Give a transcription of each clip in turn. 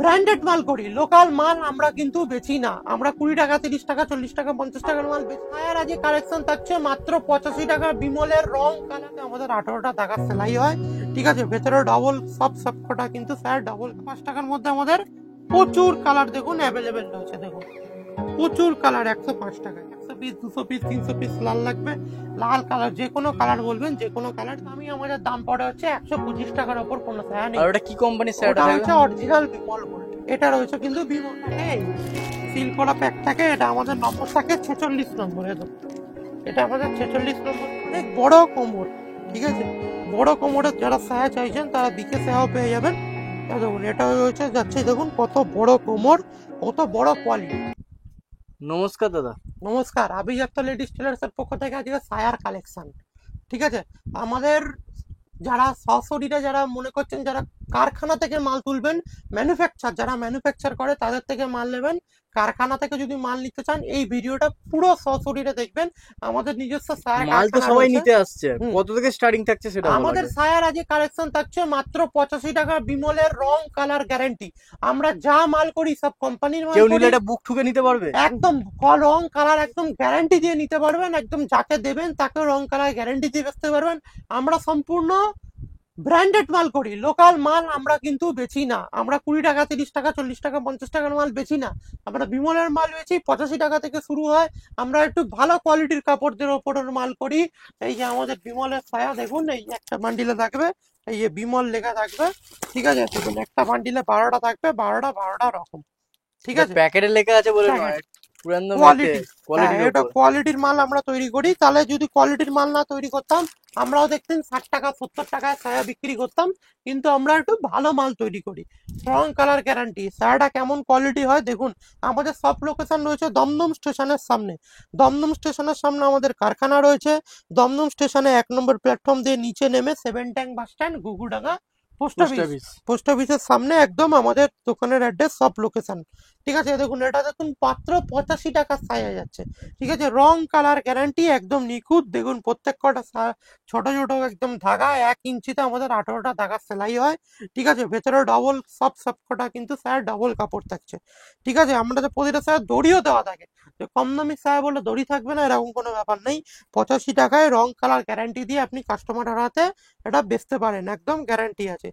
Branded মাল করি, local মাল আমরা কিন্তু বেচি না। আমরা 20 টাকা 30 টাকা 40 টাকা 50 টাকার মাল বেচি। আর আজকে কালেকশন থাকছে মাত্র 85 টাকা। বিমলের রং কালারে আমাদের 18টা টাকা সেলাই হয়, ঠিক আছে। ভেতরে ডবল সব কটা কিন্তু স্যার ডবল। 5 টাকার মধ্যে আমাদের প্রচুর কালার দেখুন অ্যাভেলেবেল রয়েছে। দেখুন প্রচুর কালার, 105 টাকায় 100 পিস 200 পিস 300 পিস লাল লাগবে, লাল কালার যে কোনো কালার বলবেন, যে কোনো কালার। আমি আমাদের দাম পড়ে হচ্ছে 125 টাকার উপর কোনো ছায়া নেই। আর ওটা কি কোম্পানি স্যার? এটা হচ্ছে অরিজিনাল বিমল গোল্ড। এটা রয়েছে কিন্তু বিমল সিল করা প্যাক থাকে। এটা আমাদের নম্বর থাকে 46 নম্বর। এটা আমাদের 46 নম্বর। অনেক বড় কোমর, ঠিক আছে। বড় কোমরের যারা ছায়া চাইছেন তারা দিকে ছায়াও পেয়ে যাবেন। দেখুন এটা হচ্ছে যাচ্ছে, দেখুন কত বড় কোমর, কত বড় কোয়ালিটি। নমস্কার দাদা। নমস্কার, আভিজাত্য লেডিস টেলার্স এর পক্ষ থেকে আজকে সায়ার কালেকশন, ঠিক আছে। আমাদের যারা সরাসরিরা যারা মনে করছেন যারা কারখানা থেকে মাল তুলবেন, যারা ম্যানুফ্যাকচার করে তাদের থেকে মাল নেবেন, কারখানা থেকে যদি মাল নিতে চান এই ভিডিওটা পুরো সরাসরিরা দেখবেন। আমাদের নিজস্ব সায়া মাল তো সবাই নিতে আসছে, কত থেকে স্টার্টিং থাকছে সেটা আমাদের সায়ার আজকে কালেকশন থাকছে মাত্র 85 টাকা। বিমলের রং কালার গ্যারান্টি। আমরা যা মাল করি সব কোম্পানির মাল। কেউ নিলে এটা বুক ঠুকে নিতে পারবে একদম রং কালার একদম গ্যারান্টি দিয়ে নিতে পারবেন। একদম যাকে দেবেন তাকে রং কালার গ্যারান্টি দিয়ে বেচতে পারবেন। আমরা সম্পূর্ণ ব্র্যান্ডেড মাল করি, লোকাল মাল আমরা কিন্তু বেচি না। আমরা 20 টাকা 30 টাকা 40 টাকা 50 টাকার মাল বেচি না। আমরা বিমলের মাল বেচি 85 টাকা থেকে শুরু হয়। আমরা একটু ভালো কোয়ালিটির কাপড়দের ওপরের মাল করি। এই যে আমাদের বিমলের ছায়া দেখুন, এই একটা বান্ডিলে থাকবে, এই যে বিমল লেখা থাকবে, ঠিক আছে। দেখুন একটা বান্ডিলে 12টা থাকবে, 12টা রকম, ঠিক আছে। প্যাকেটে লেখা আছে বলে নয়, কোয়ালিটির মাল আমরা তৈরি করি। তাহলে যদি কোয়ালিটির মাল না তৈরি করতাম, আমরাও দেখতেন 60 টাকা 70 টাকায় ছায়া বিক্রি করতাম। কিন্তু আমরা একটু ভালো মাল তৈরি করি, রং কালার গ্যারান্টি। ছায়াটা কেমন কোয়ালিটি হয় দেখুন। আমাদের সব লোকেশন রয়েছে দমদম স্টেশনের সামনে। দমদম স্টেশনের সামনে আমাদের কারখানা রয়েছে। দমদম স্টেশনে 1 নম্বর প্ল্যাটফর্ম দিয়ে নিচে নেমে 7 tank bus stand, Ghughudanga post অফিসের সামনে একদম আমাদের দোকানের অ্যাড্রেস, সব লোকেশন, ঠিক আছে। দেখুন এটা দেখুন মাত্র 85 টাকা ছায়া যাচ্ছে, ঠিক আছে। রং কালার গ্যারান্টি একদম নিখুঁত। দেখুন প্রত্যেক কটা ছোট ছোট একদম ধাগা, 1 ইঞ্চিতে আমাদের 18টা ধাগা সেলাই হয়, ঠিক আছে। ভেতরে ডবল সব কটা কিন্তু স্যার ডবল কাপড় থাকছে, ঠিক আছে। আমাদের প্রতিটা স্যার দড়িও দেওয়া থাকে। কম দামি ছায়া বলে দড়ি থাকবে না এরকম কোনো ব্যাপার নেই। 85 টাকায় রং কালার গ্যারান্টি দিয়ে আপনি কাস্টমারের হাতে এটা বেচতে পারেন, একদম গ্যারান্টি আছে।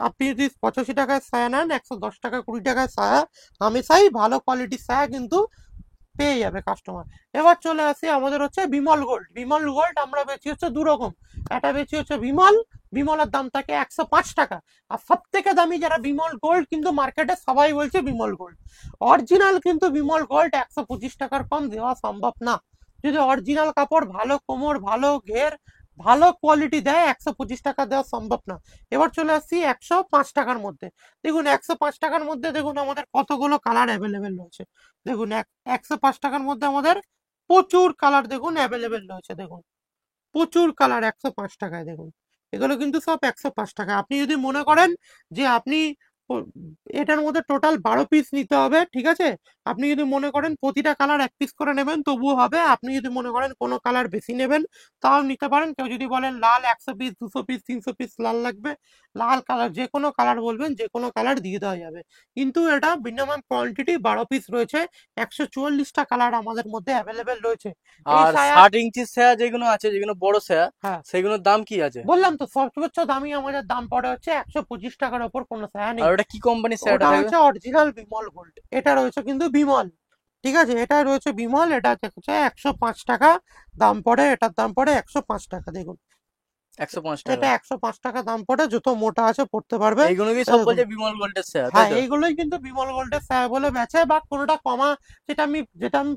আপনি যদি 85 টাকায় ছায়া নেন, 110 টাকা 20 টাকায় ছায়া হামেশাই ভালো কোয়ালিটির ছায়া কিন্তু পেয়ে যাবে কাস্টমার। এবার চলে আসি আমাদের হচ্ছে বিমল গোল্ড। বিমল গোল্ড আমরা বেচি হচ্ছে 2 রকম। একটা বেচি হচ্ছে বিমলের দাম থাকে 105 টাকা। আর সব থেকে দামি যারা বিমল গোল্ড, কিন্তু মার্কেটে সবাই বলছে বিমল গোল্ড। অরিজিনাল কিন্তু বিমল গোল্ড 125 টাকার কম দেওয়া সম্ভব না। যদি অরিজিনাল কাপড়, ভালো কোমর, ভালো ঘের, ভালো কোয়ালিটি দেয়, 125 টাকা দেওয়া সম্ভব না। এবার চলে আসছি 105 টাকার মধ্যে। দেখুন 105 টাকার মধ্যে দেখুন আমাদের কতগুলো কালার অ্যাভেলেবেল রয়েছে। দেখুন 105 টাকার মধ্যে আমাদের প্রচুর কালার দেখুন অ্যাভেলেবেল রয়েছে। দেখুন প্রচুর কালার 105 টাকায়। দেখুন এগুলো কিন্তু সব 105 টাকা। আপনি যদি মনে করেন যে আপনি এটার মধ্যে টোটাল 12 পিস নিতে হবে, ঠিক আছে। আপনি যদি মনে করেন প্রতিটা কালার 1 পিস করে নেবেন তবুও হবে। আপনি যদি মনে করেন কোনো কালার বেশি নেবেন তাও নিতে পারেন। কেউ যদি বলেন লাল 100 পিস 200 পিস 300 পিস লাল লাগবে, লাল কালার যে কোনো কালার বলবেন, যে কোনো কালার দিয়ে দেওয়া যাবে। কিন্তু এটা মিনিমাম কোয়ান্টিটি 12 পিস রয়েছে। 144টা কালার আমাদের মধ্যে অ্যাভেলেবেল রয়েছে। আর 60 ইঞ্চি ছায়া যেগুলো আছে, যেগুলো বড় ছায়া, হ্যাঁ সেগুলোর দাম কি আছে? বললাম তো সর্বোচ্চ দামি আমাদের দাম পড়ে হচ্ছে 125 টাকার উপর কোনো ছায়া নেই। আর ওটা কি কোম্পানি স্যার? ওটা হচ্ছে অরিজিনাল বিমল গোল্ড। এটা রয়েছে কিন্তু বিমল, ঠিক আছে। এটা রয়েছে বিমল। এটা হচ্ছে 105 টাকা দাম পড়ে। এটার দাম পড়ে 105 টাকা। দেখুন 105 টাকা। এটা 105 টাকা দাম পড়ে। যত মোটা আছে পড়তে পারবে। এইগুলো কি সব বলছে বিমল গোল্ডের ছায়া? হ্যাঁ এইগুলোই কিন্তু বিমল গোল্ডের ছায়া বলে বেচে। বা কোনোটা কমা, যেটা আমি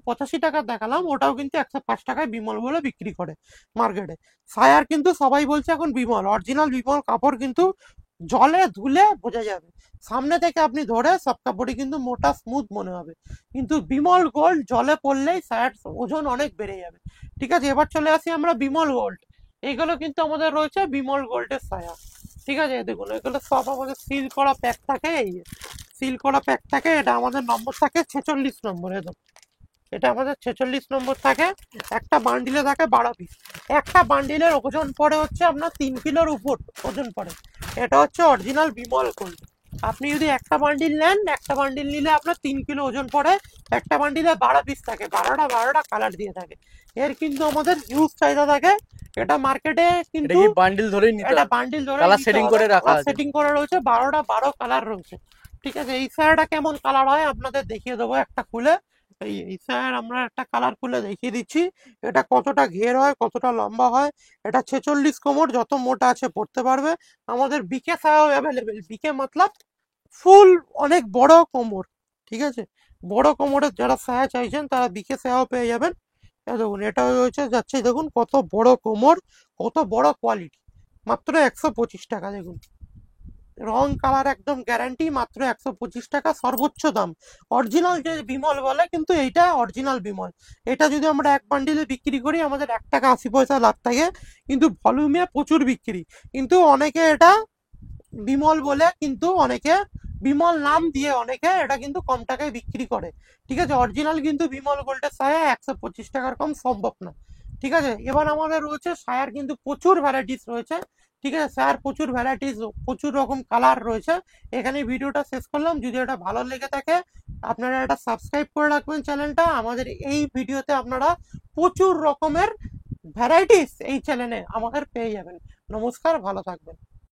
85 টাকা দেখালাম ওটাও কিন্তু 105 টাকায় বিমল বলে বিক্রি করে মার্কেটে। ছায়ার কিন্তু সবাই বলছে এখন বিমল। অরিজিনাল বিমল কাপড় কিন্তু জলে ধুলে বোঝা যাবে। সামনে থেকে আপনি ধরে সব কাপড়ই কিন্তু মোটা স্মুথ মনে হবে। কিন্তু বিমল গোল্ড জলে পড়লেই ছায়ার ওজন অনেক বেড়ে যাবে, ঠিক আছে। এবার চলে আসি আমরা বিমল গোল্ড। এইগুলো কিন্তু আমাদের রয়েছে বিমল গোল্ডের ছায়া, ঠিক আছে। দেখুন এগুলো সব আমাদের সিল করা প্যাক থাকে। এই সিল করা প্যাক থাকে। এটা আমাদের নম্বর থাকে 46 নম্বর। এটা আমাদের 46 নম্বর থাকে। একটা বান্ডিলে থাকে 12 পিস। একটা বান্ডিলের ওজন পড়ে হচ্ছে আপনার 3 কিলোর উপর ওজন পড়ে। এটা হচ্ছে অরিজিনাল বিমল গোল্ড, আপনি যদি একটা বান্ডিল নেন, একটা বান্ডিল নিলে আপনার 3 কিলো ওজন পড়ে। একটা বান্ডিলে 12 পিস থাকে, 12টা কালার দিয়ে থাকে। এর কিন্তু আমাদের হিউজ চাহিদা থাকে। এটা মার্কেটে এটা কিন্তু কি বান্ডিল ধরেই নিতে এটা হবে? বান্ডিল ধরে কালার নিতে সেটিং হবে। করে রাখা কালার আছে। সেটিং করা রয়েছে, 12 কালার রয়েছে। ঠিক আছে, এই স্যারটা কেমন কালার হয় আপনাদের দেখিয়ে দেবো একটা খুলে। এই স্যার আমরা একটা কালার খুলে দেখিয়ে দিচ্ছি। এটা কতটা ঘের হয়, কতটা লম্বা হয়। এটা 46 কোমর, যত মোটা আছে পড়তে পারবে। আমাদের বিকে ছায়াও অ্যাভেলেবেল। বিকে মতলব ফুল, অনেক বড় কোমর। ঠিক আছে, বড় কোমরের যারা ছায়া চাইছেন তারা বিকে ছায়াও পেয়ে যাবেন। দেখুন এটা হচ্ছে যাচ্ছে, দেখুন কত বড় কোমর, কত বড় কোয়ালিটি। মাত্র 125 টাকা। দেখুন রং কালার একদম গ্যারান্টি, মাত্র 125 টাকা সর্বোচ্চ দাম। অরিজিনাল যে বিমল বলে, কিন্তু এইটা অরিজিনাল বিমল। এটা যদি আমরা এক বান্ডিলে বিক্রি করি আমাদের 1 টাকা 80 পয়সা লাভ থাকে, কিন্তু ভলিউমে প্রচুর বিক্রি। কিন্তু অনেকে এটা বিমল বলে, কিন্তু অনেকে বিমল নাম দিয়ে অনেকে এটা কিন্তু কম টাকায় বিক্রি করে। ঠিক আছে, অরিজিনাল কিন্তু বিমল গোল্ডের সায়া 125 টাকার কম সম্ভব না। ঠিক আছে, এবার আমাদের রয়েছে সায়ার কিন্তু প্রচুর ভ্যারাইটিস রয়েছে। ঠিক আছে, সায়ার প্রচুর ভ্যারাইটিস, প্রচুর রকম কালার রয়েছে। এখানে ভিডিওটা শেষ করলাম। যদি এটা ভালো লেগে থাকে আপনারা এটা সাবস্ক্রাইব করে রাখবেন চ্যানেলটা। আমাদের এই ভিডিওতে আপনারা প্রচুর রকমের ভ্যারাইটিস এই চ্যানেলে আমাদের পেয়ে যাবেন। নমস্কার, ভালো থাকবেন।